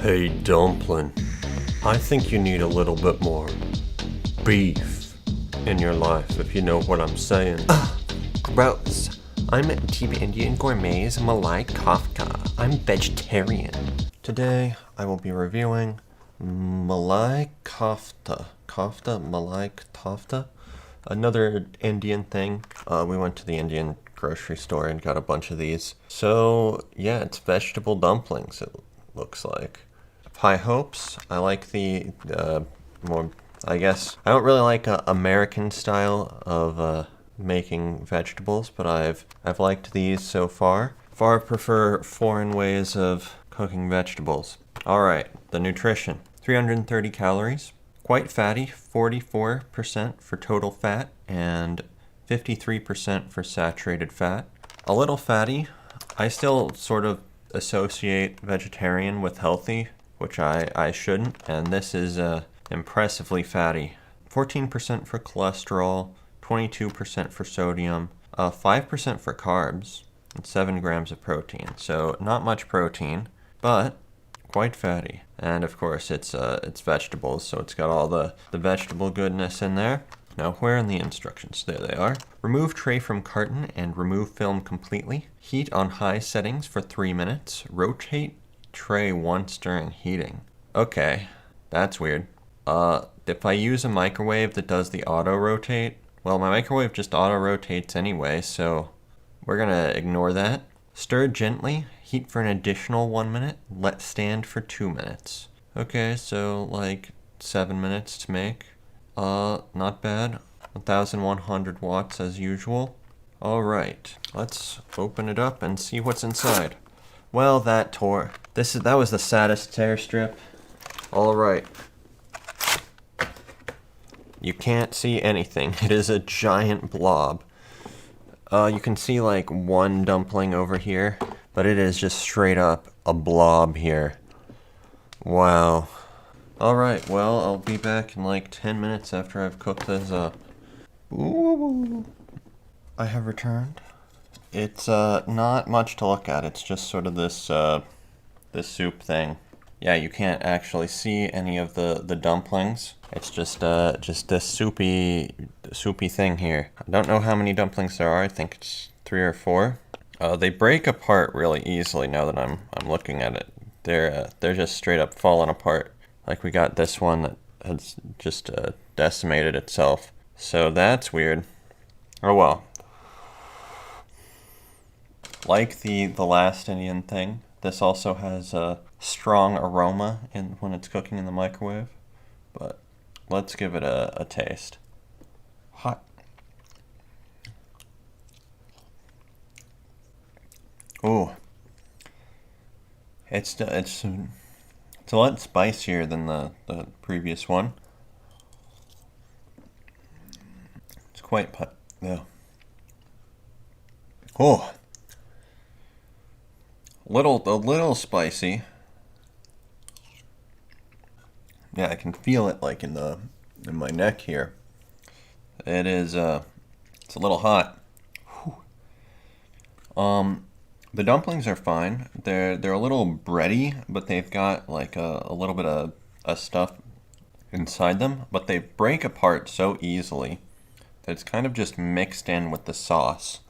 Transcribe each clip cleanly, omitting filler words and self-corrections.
Hey, Dumpling, I think you need a little bit more beef in your life, if you know what I'm saying. Gross. I'm Team Indian Gourmet's Malai Kofta. I'm vegetarian. Today, I will be reviewing Malai Kofta. Malai Kofta? Another Indian thing. We went to the Indian grocery store and got a bunch of these. So, yeah, it's vegetable dumplings, it looks like. High hopes. I like the more, I guess, I don't really like American style of making vegetables, but I've liked these so far. Far prefer foreign ways of cooking vegetables. Alright, the nutrition. 330 calories. Quite fatty, 44% for total fat and 53% for saturated fat. A little fatty. I still sort of associate vegetarian with healthy, which I shouldn't, and this is impressively fatty. 14% for cholesterol, 22% for sodium, 5% for carbs, and 7 grams of protein. So not much protein, but quite fatty. And of course it's vegetables, so it's got all the vegetable goodness in there. Now where are the instructions? There they are. Remove tray from carton and remove film completely. Heat on high settings for 3 minutes. Rotate tray once during heating. Okay, that's weird. If I use a microwave that does the auto rotate, well, my microwave just auto rotates anyway, so we're gonna ignore that. Stir gently, heat for an additional 1 minute, let stand for 2 minutes. Okay, so like 7 minutes to make. Not bad. 1100 watts as usual. Alright, let's open it up and see what's inside. Well, that tore. That was the saddest tear strip. Alright. You can't see anything. It is a giant blob. You can see like one dumpling over here, but it is just straight up a blob here. Wow. Alright, well, I'll be back in like 10 minutes after I've cooked this up. Ooh. I have returned. It's not much to look at. It's just sort of this soup thing. Yeah, you can't actually see any of the dumplings. It's just this soupy thing here. I don't know how many dumplings there are. I think it's 3 or 4. They break apart really easily now that I'm looking at it. They're just straight up falling apart. Like we got this one that has just decimated itself. So that's weird. Oh well. Like the last Indian thing, this also has a strong aroma when it's cooking in the microwave. But let's give it a taste. Hot. Ooh. It's a lot spicier than the previous one. It's quite yeah. Oh. A little spicy. Yeah, I can feel it like in my neck here. It is it's a little hot. Whew. The dumplings are fine. They're a little bready, but they've got like a little bit of stuff inside them, but they break apart so easily that it's kind of just mixed in with the sauce.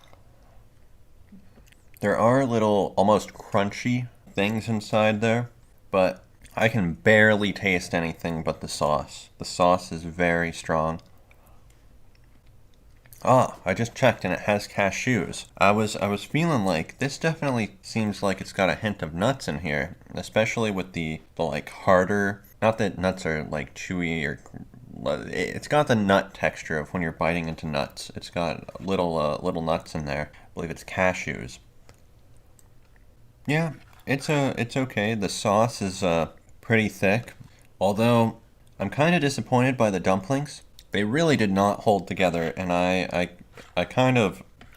There are little almost crunchy things inside there, but I can barely taste anything but the sauce. The sauce is very strong. Ah, I just checked and it has cashews. I was feeling like this definitely seems like it's got a hint of nuts in here, especially with the like harder, not that nuts are like chewy or it's got the nut texture of when you're biting into nuts. It's got little nuts in there. I believe it's cashews. Yeah, it's okay. The sauce is pretty thick. Although I'm kind of disappointed by the dumplings. They really did not hold together, and I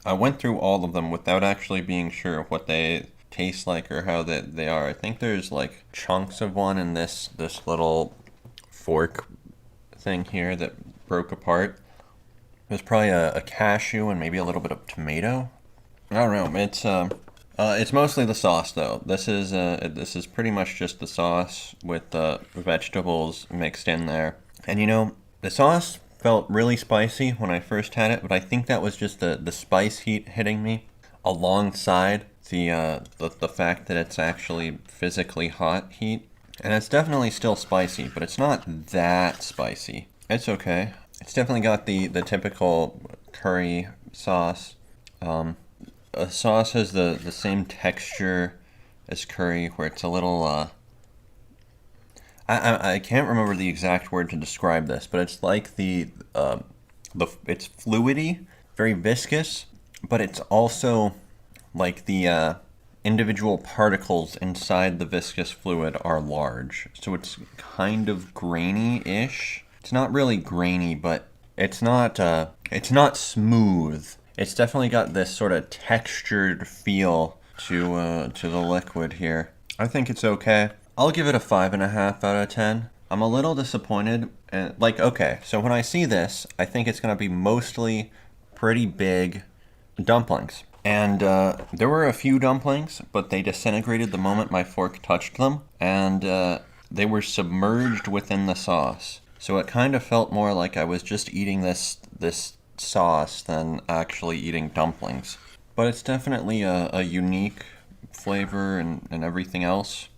went through all of them without actually being sure what they taste like or how they are. I think there's like chunks of one in this little fork thing here that broke apart. There's probably a cashew and maybe a little bit of tomato. I don't know. It's mostly the sauce, though. This is pretty much just the sauce with the vegetables mixed in there. And you know, the sauce felt really spicy when I first had it, but I think that was just the spice heat hitting me alongside the fact that it's actually physically hot heat. And it's definitely still spicy, but it's not that spicy. It's okay. It's definitely got the typical curry sauce. A sauce has the same texture as curry, where it's a little. I can't remember the exact word to describe this, but it's like it's fluidy, very viscous, but it's also like the individual particles inside the viscous fluid are large, so it's kind of grainy-ish. It's not really grainy, but it's not smooth. It's definitely got this sort of textured feel to the liquid here. I think it's okay. I'll give it a 5.5 out of 10. I'm a little disappointed. Okay, so when I see this, I think it's gonna be mostly pretty big dumplings. And there were a few dumplings, but they disintegrated the moment my fork touched them, and they were submerged within the sauce. So it kind of felt more like I was just eating this sauce than actually eating dumplings. But it's definitely a unique flavor and everything else,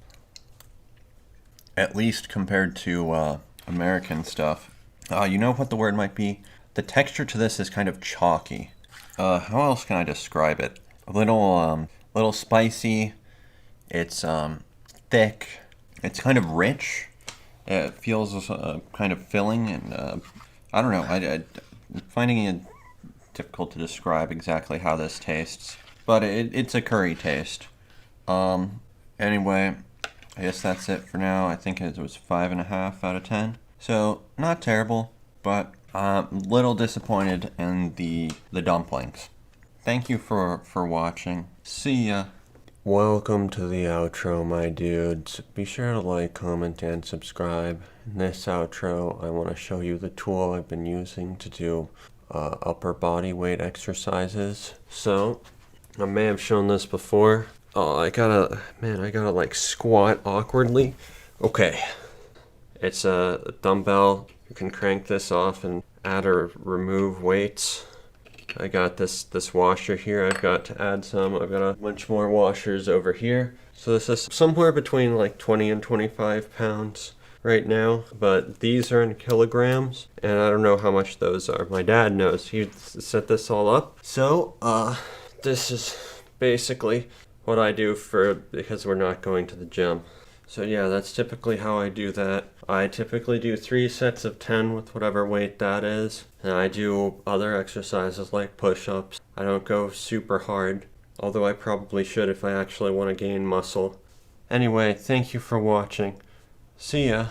at least compared to American stuff. You know what the word might be? The texture to this is kind of chalky. How else can I describe it? A little spicy. It's thick. It's kind of rich. It feels kind of filling, and I don't know. I'm finding it difficult to describe exactly how this tastes, but it's a curry taste. Anyway, I guess that's it for now. I think it was 5.5 out of 10. So not terrible, but little disappointed in the dumplings. Thank you for watching. See ya. Welcome to the outro, my dudes. Be sure to like, comment, and subscribe. In this outro, I want to show you the tool I've been using to do upper body weight exercises. So, I may have shown this before. Oh, I gotta like squat awkwardly. Okay. It's a dumbbell. You can crank this off and add or remove weights. I got this washer here. I've got to add some. I've got a bunch more washers over here. So this is somewhere between like 20 and 25 pounds right now, but these are in kilograms, and I don't know how much those are. My dad knows. He set this all up. So, this is basically what I do because we're not going to the gym. So yeah, that's typically how I do that. I typically do 3 sets of 10 with whatever weight that is. And I do other exercises like push-ups. I don't go super hard, although I probably should if I actually want to gain muscle. Anyway, thank you for watching. See ya.